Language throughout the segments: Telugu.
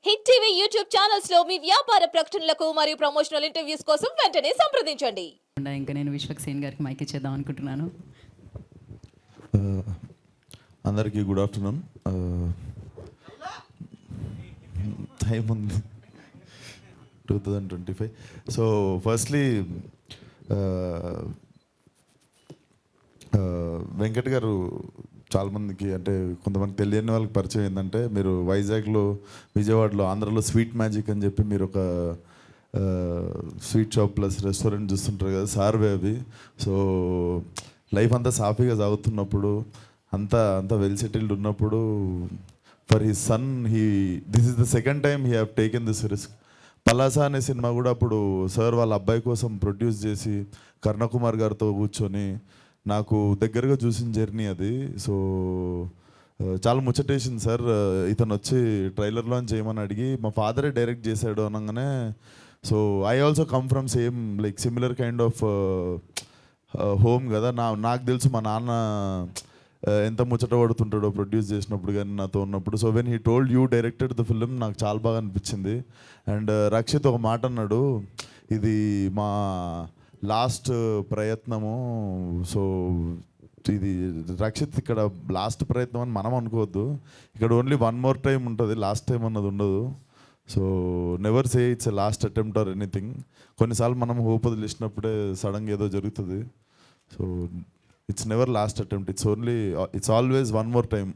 హిట్ టీవీ యూట్యూబ్ ఛానల్స్ లో మీ వ్యాపార ప్రకటనలకు మరియు ప్రమోషనల్ ఇంటర్వ్యూస్ కోసం వెంటనే సంప్రదించండి. ఇంకా నేను విశ్వక్సేన్ గారికి మైక్ ఇచ్చేద్దాం అనుకుంటున్నాను. అందరికీ గుడ్ ఆఫ్టర్నూన్. టైం ఉంది 2025. సో ఫస్ట్లీ వెంకట్ గారు చాలామందికి అంటే కొంతమంది తెలియని వాళ్ళకి పరిచయం ఏంటంటే మీరు వైజాగ్లో, విజయవాడలో, ఆంధ్రలో స్వీట్ మ్యాజిక్ అని చెప్పి మీరు ఒక స్వీట్ షాప్ ప్లస్ రెస్టారెంట్ చూస్తుంటారు కదా, సార్వే అవి. సో లైఫ్ అంతా సాఫీగా సాగుతున్నప్పుడు, అంతా వెల్ సెటిల్డ్ ఉన్నప్పుడు for his son this is the second time he have taken this risk. Palasa అనే సినిమా కూడా అప్పుడు సార్ వాళ్ళ అబ్బాయి కోసం ప్రొడ్యూస్ చేసి కర్ణకుమార్ గారితో కూర్చొని నాకు దగ్గరగా చూసిన జర్నీ అది. సో చాలా ముచ్చటేసింది సార్. ఇతను వచ్చి ట్రైలర్ లాంచ్ చేయమని అడిగి మా ఫాదరే డైరెక్ట్ చేశాడు అనగానే, so I also come from same like similar kind of home కదా. నాకు తెలుసు మా నాన్న ఎంత ముచ్చట పడుతుంటాడో ప్రొడ్యూస్ చేసినప్పుడు కానీ నాతో ఉన్నప్పుడు. So when he told you directed the film నాకు చాలా బాగా అనిపించింది. అండ్ రక్షిత్ ఒక మాట అన్నాడు, ఇది మా లాస్ట్ ప్రయత్నము. సో ఇది రక్షిత్ ఇక్కడ లాస్ట్ ప్రయత్నం అని మనం అనుకోవద్దు. ఇక్కడ ఓన్లీ వన్ మోర్ టైం ఉంటుంది, లాస్ట్ టైం అన్నది ఉండదు. So never say it's a last attempt or anything. కొన్నిసార్లు మనం హోప్ వదిలేసినప్పుడే సడన్గా ఏదో జరుగుతుంది. So it's never lost attempt, it's always one more time.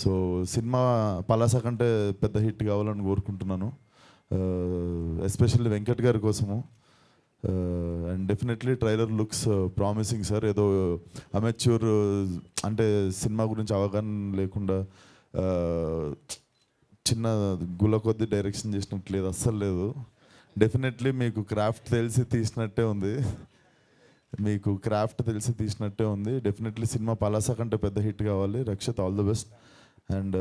So cinema Palasa కంటే పెద్ద హిట్ కావాలని కోరుకుంటున్నాను, ఎస్పెషల్లీ వెంకట్ గారి కోసము. And definitely trailer looks promising sir. ఏదో అమెచ్యూర్ అంటే సినిమా గురించి అవగాహన లేకుండా చిన్న గుల కొద్ది డైరెక్షన్ చేసినట్టు లేదు, అస్సలు లేదు. డెఫినెట్లీ మీకు క్రాఫ్ట్ తెలిసి తీసినట్టే ఉంది. డెఫినెట్లీ సినిమా పలాస కంటే పెద్ద హిట్ కావాలి. Rakshit, all the best. And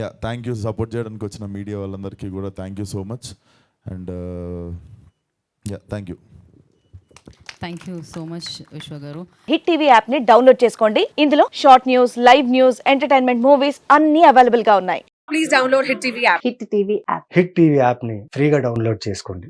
yeah, thank you support చేయడానికి వచ్చిన మీడియా వాళ్ళందరికీ కూడా thank you so much. And yeah, thank you so much Vishwa గారు. హిట్ టీవీ యాప్ ని డౌన్లోడ్ చేసుకోండి. ఇందులో short news, live news, entertainment movies అన్ని అవైలబుల్ గా ఉన్నాయి. Please download Hit TV app. Hit TV app. Hit TV యాప్ని ఫ్రీగా డౌన్లోడ్ చేసుకోండి.